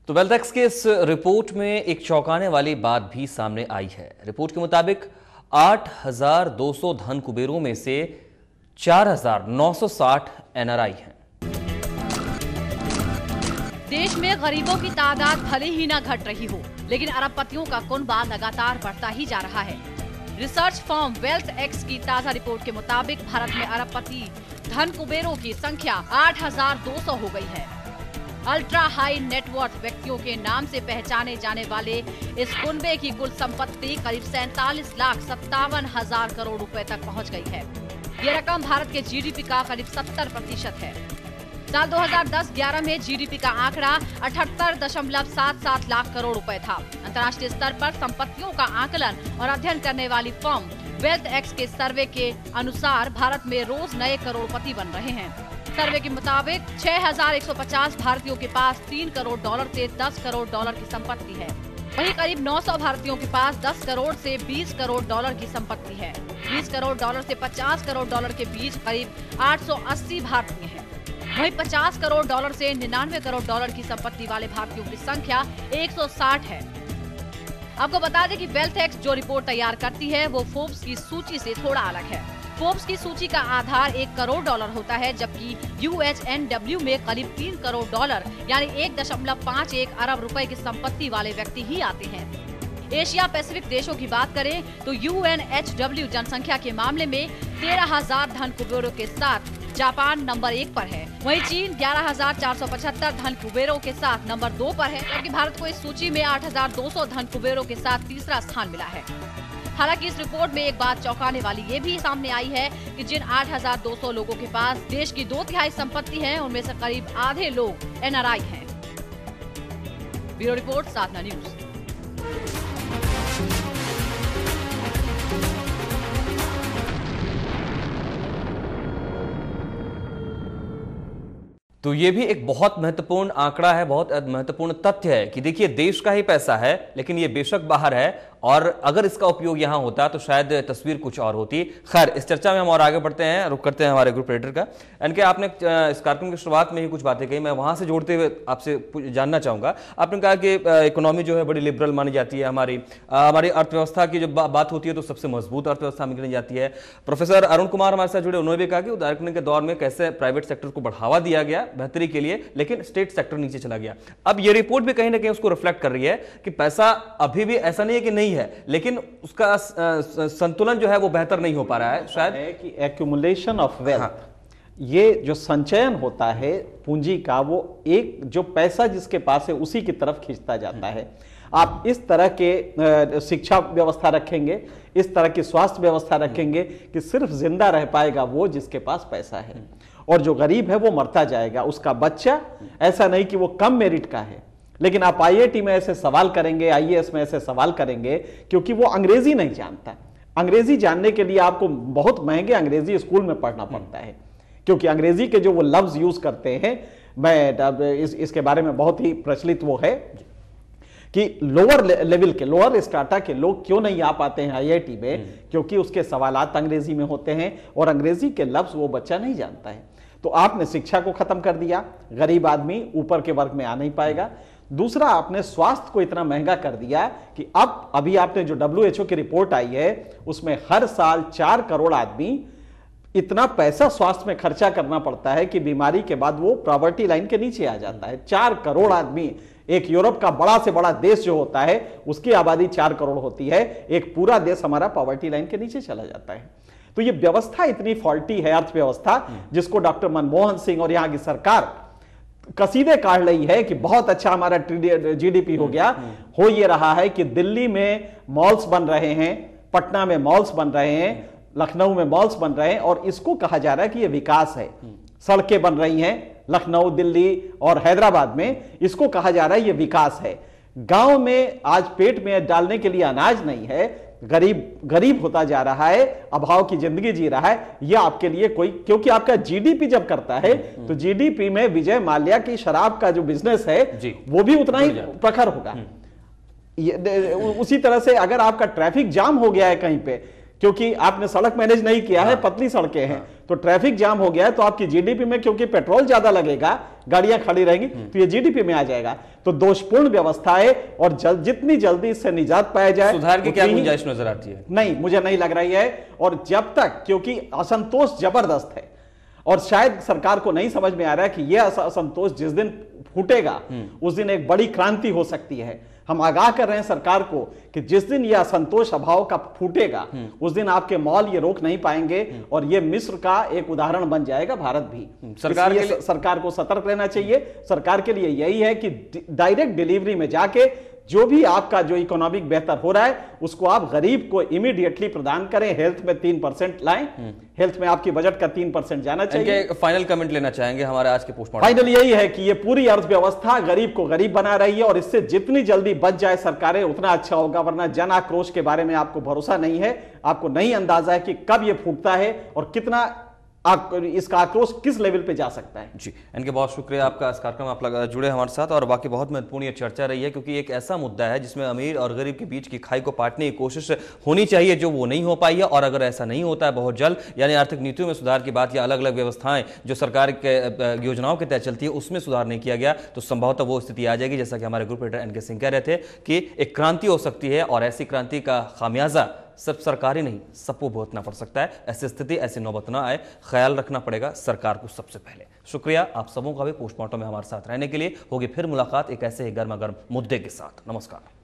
तो वेल्थएक्स के इस रिपोर्ट में एक चौंकाने वाली बात भी सामने आई है। रिपोर्ट के मुताबिक 8,200 धन कुबेरों में से 4,960 एनआरआई हैं। देश में गरीबों की तादाद भले ही न घट रही हो, लेकिन अरबपतियों का कुनबा लगातार बढ़ता ही जा रहा है। रिसर्च फर्म वेल्थएक्स की ताजा रिपोर्ट के मुताबिक भारत में अरबपति धन कुबेरों की संख्या 8,200 हो गई है। अल्ट्रा हाई नेटवर्थ व्यक्तियों के नाम से पहचाने जाने वाले इस कुनबे की कुल संपत्ति करीब 47,57,000 करोड़ रुपए तक पहुंच गई है। ये रकम भारत के जीडीपी का करीब 70% है। साल 2010-11 में जीडीपी का आंकड़ा 78.77 लाख करोड़ रुपए था। अंतर्राष्ट्रीय स्तर पर संपत्तियों का आकलन और अध्ययन करने वाली फर्म वेल्थएक्स के सर्वे के अनुसार भारत में रोज नए करोड़पति बन रहे हैं। सर्वे के मुताबिक 6,150 भारतीयों के पास $3 करोड़ से $10 करोड़ की संपत्ति है। वहीं करीब 900 भारतीयों के पास $10 करोड़ से $20 करोड़ की संपत्ति है। $20 करोड़ से $50 करोड़ के बीच करीब 880 भारतीय हैं। वहीं $50 करोड़ से $99 करोड़ की संपत्ति वाले भारतीयों की संख्या 160 है। आपको बता दें कि वेल्थएक्स जो रिपोर्ट तैयार करती है वो फोर्ब्स की सूची से थोड़ा अलग है। फोर्ब्स की सूची का आधार $1 करोड़ होता है, जबकि UHNW में करीब $3 करोड़ यानी 1.51 अरब रुपए की संपत्ति वाले व्यक्ति ही आते हैं। एशिया पैसिफिक देशों की बात करें तो UNHW जनसंख्या के मामले में 13,000 धन कुबेरों के साथ जापान नंबर 1 पर है। वहीं चीन 11,475 धन कुबेरों के साथ नंबर 2 पर है, जबकि भारत को इस सूची में 8,200 धन कुबेरों के साथ तीसरा स्थान मिला है। हालांकि इस रिपोर्ट में एक बात चौंकाने वाली ये भी सामने आई है कि जिन 8,200 लोगों के पास देश की 2/3 संपत्ति है, उनमें से करीब आधे लोग एनआरआई हैं। ब्यूरो रिपोर्ट, साधना न्यूज। तो ये भी एक बहुत महत्वपूर्ण आंकड़ा है, बहुत महत्वपूर्ण तथ्य है कि देखिए देश का ही पैसा है, लेकिन ये बेशक बाहर है और अगर इसका उपयोग यहां होता तो शायद तस्वीर कुछ और होती। खैर, इस चर्चा में हम और आगे बढ़ते हैं, रुक करते हैं हमारे ग्रुप एडिटर का। एनके, आपने इस कार्यक्रम की शुरुआत में ही कुछ बातें कही, मैं वहां से जोड़ते हुए आपसे जानना चाहूंगा। आपने कहा कि इकोनॉमी जो है बड़ी लिबरल मानी जाती है, हमारी अर्थव्यवस्था की जब बात होती है तो सबसे मजबूत अर्थव्यवस्था मानी जाती है। प्रोफेसर अरुण कुमार हमारे साथ जुड़े, उन्होंने भी कहा कि उदारीकरण के दौर में कैसे प्राइवेट सेक्टर को बढ़ावा दिया गया बेहतरी के लिए, लेकिन स्टेट सेक्टर नीचे चला गया। अब ये रिपोर्ट भी कहीं ना कहीं उसको रिफ्लेक्ट कर रही है कि पैसा अभी भी ऐसा नहीं है कि नहीं है, लेकिन उसका संतुलन जो है वो बेहतर नहीं हो पा रहा है। शायद है कि एक्यूमुलेशन ऑफ वेल्थ, ये जो संचयन होता है पूंजी का, वो एक जो पैसा जिसके पास है उसी की तरफ खींचता जाता है। आप इस तरह के शिक्षा व्यवस्था रखेंगे, इस तरह की स्वास्थ्य व्यवस्था रखेंगे कि सिर्फ जिंदा रह पाएगा वो जिसके पास पैसा है, और जो गरीब है वो मरता जाएगा। उसका बच्चा ऐसा नहीं कि वो कम मेरिट का है, लेकिन आप आईआईटी में ऐसे सवाल करेंगे, आईएएस में ऐसे सवाल करेंगे, क्योंकि वो अंग्रेजी नहीं जानता। अंग्रेजी जानने के लिए आपको बहुत महंगे अंग्रेजी स्कूल में पढ़ना पड़ता है, क्योंकि अंग्रेजी के जो वो लफ्ज यूज करते हैं, मैं इसके बारे में बहुत ही प्रचलित वो है कि लोअर लेवल के, लोअर स्ट्राटा के लोग क्यों नहीं आ पाते हैं आईआईटी में, क्योंकि उसके सवालात अंग्रेजी में होते हैं और अंग्रेजी के लफ्ज वो बच्चा नहीं जानता है। तो आपने शिक्षा को खत्म कर दिया, गरीब आदमी ऊपर के वर्ग में आ नहीं पाएगा। दूसरा, आपने स्वास्थ्य को इतना महंगा कर दिया कि अब अभी आपने जो WHO की रिपोर्ट आई है उसमें हर साल 4 करोड़ आदमी इतना पैसा स्वास्थ्य में खर्चा करना पड़ता है कि बीमारी के बाद वो पॉवर्टी लाइन के नीचे आ जाता है। 4 करोड़ आदमी, एक यूरोप का बड़ा से बड़ा देश जो होता है उसकी आबादी 4 करोड़ होती है, एक पूरा देश हमारा पॉवर्टी लाइन के नीचे चला जाता है। तो ये व्यवस्था इतनी फॉल्टी है, अर्थव्यवस्था, जिसको डॉक्टर मनमोहन सिंह और यहाँ की सरकार कसीदे काट रही है कि बहुत अच्छा हमारा जीडीपी हो गया। हो ये रहा है कि दिल्ली में मॉल्स बन रहे हैं, पटना में मॉल्स बन रहे हैं, लखनऊ में मॉल्स बन रहे हैं, और इसको कहा जा रहा है कि ये विकास है। सड़कें बन रही हैं लखनऊ, दिल्ली और हैदराबाद में, इसको कहा जा रहा है ये विकास है। गांव में आज पेट में डालने के लिए अनाज नहीं है, गरीब होता जा रहा है, अभाव की जिंदगी जी रहा है। यह आपके लिए कोई, क्योंकि आपका जीडीपी जब करता है तो जीडीपी में विजय माल्या की शराब का जो बिजनेस है वो भी उतना ही प्रखर होगा। उसी तरह से अगर आपका ट्रैफिक जाम हो गया है कहीं पे, क्योंकि आपने सड़क मैनेज नहीं किया है, पतली सड़कें हैं, तो ट्रैफिक जाम हो गया है, तो आपकी जीडीपी में क्योंकि पेट्रोल ज्यादा लगेगा, गाड़ियां खड़ी रहेंगी, तो ये जीडीपी में आ जाएगा। तो दोषपूर्ण व्यवस्था है और जितनी जल्दी इससे निजात पाया जाए, सुधार की क्या गुंजाइश नजर आती है? नहीं, मुझे नहीं लग रही है। और जब तक, क्योंकि असंतोष जबरदस्त है और शायद सरकार को नहीं समझ में आ रहा है कि यह असंतोष जिस दिन फूटेगा उस दिन एक बड़ी क्रांति हो सकती है। हम आगाह कर रहे हैं सरकार को कि जिस दिन यह असंतोष अभाव का फूटेगा उस दिन आपके मॉल ये रोक नहीं पाएंगे और ये मिस्र का एक उदाहरण बन जाएगा, भारत भी। सरकार को सतर्क रहना चाहिए। सरकार के लिए यही है कि डायरेक्ट डिलीवरी में जाके जो भी आपका जो इकोनॉमिक बेहतर हो रहा है उसको आप गरीब को इमीडिएटली प्रदान करें। हेल्थ में 3% लाएं, हेल्थ में आपकी बजट का 3% जाना चाहिए। फाइनल कमेंट लेना चाहेंगे हमारे आज के पोस्टमार्टम। फाइनल यही है कि ये पूरी अर्थव्यवस्था गरीब को गरीब बना रही है और इससे जितनी जल्दी बच जाए सरकारें उतना अच्छा होगा, वरना जन आक्रोश के बारे में आपको भरोसा नहीं है, आपको नहीं अंदाजा है कि कब ये फूटता है और कितना इसका आक्रोश किस लेवल पे जा सकता है। जी, इनके बहुत शुक्रिया आपका इस कार्यक्रम आप जुड़े हमारे साथ। और बाकी बहुत महत्वपूर्ण ये चर्चा रही है क्योंकि एक ऐसा मुद्दा है जिसमें अमीर और गरीब के बीच की खाई को पाटने की कोशिश होनी चाहिए, जो वो नहीं हो पाई है। और अगर ऐसा नहीं होता है बहुत जल्द, यानी आर्थिक नीतियों में सुधार की बात या अलग अलग व्यवस्थाएं जो सरकार के योजनाओं के तहत चलती है उसमें सुधार नहीं किया गया, तो संभवतः वो स्थिति आ जाएगी जैसा कि हमारे ग्रुप लीडर एनके सिंह कह रहे थे कि एक क्रांति हो सकती है और ऐसी क्रांति का खामियाजा सिर्फ सरकारी नहीं सबको भुगतना पड़ सकता है। ऐसी स्थिति, ऐसी नौबत ना आए, ख्याल रखना पड़ेगा सरकार को सबसे पहले। शुक्रिया आप सबों का भी पोस्टमार्टम में हमारे साथ रहने के लिए। होगी फिर मुलाकात एक ऐसे ही गर्मा गर्म मुद्दे के साथ। नमस्कार।